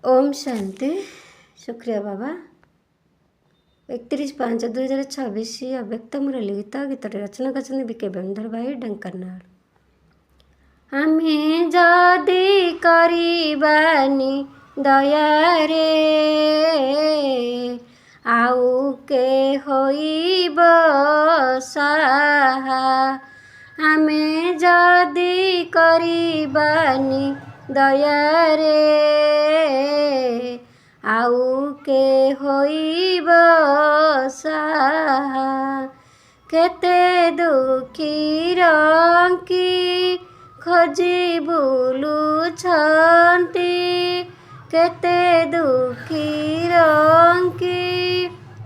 ओम शांति। शुक्रिया बाबा। 31/5/2026 अव्यक्त मुरली गीत रचना कर बीके बेंदर भाई ढेंकनाल। आमे जदि करिबानी दया रे आउ के होइब साहा। आमे जदि करिबानी दया रे आउ के होइब साहा। केते दुखी रंकी खोजी बुलुछंती केते दुखी रंकी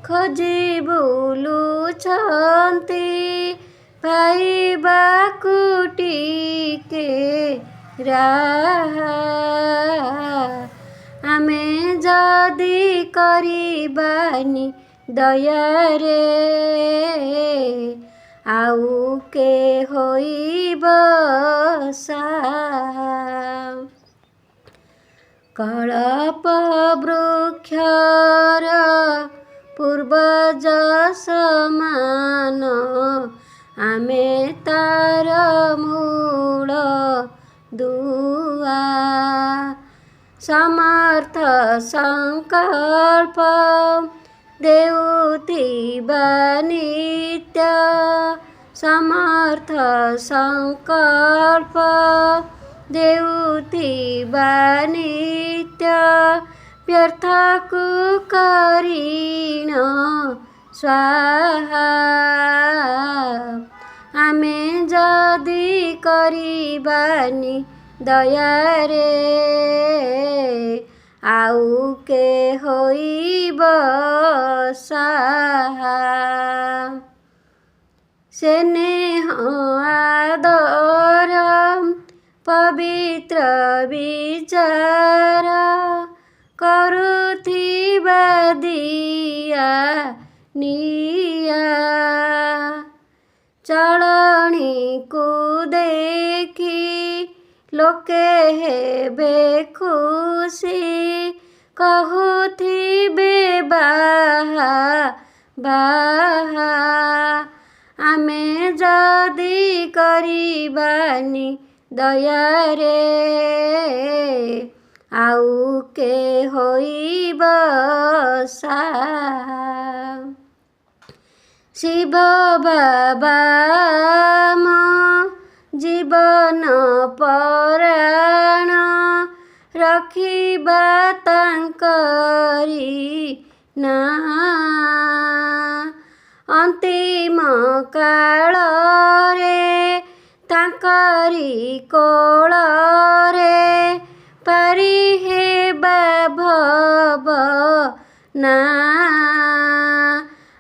खोजी बुलुछंती पाइबाकु टिके राहा। आमे जदि करिबानी दया रे आउ के होइब साहा। कल्प वृक्षर पूर्वज समान आमे तार मूल दुआ। समर्थ संकल्प देउतिबा नित्य समर्थ संकल्प देउतिबा नित्य व्यर्थकु करिन स्वाहा। आमे जदि करिबानी दया रे आउ के होइब साहा। स्नेह आदर पवित्र विचार करुथिबा दिया निया। चलनी को देखी लोके हेबे खुशी कहुथिबे बाहा बाहा। आमे जदि करिबानी दया रे आउ के होइब साहा। शिव बाबा जीवन पराण रखिबा तांकरी नाहा। अंतिम काल रे तांकरी कोल रे पारी हेबा भव ना।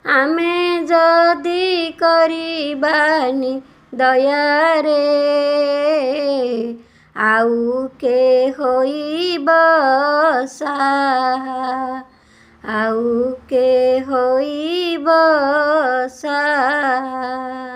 आमे जदि करिबानी दया रे आउ के होइब साहा। आउ के होइब साहा।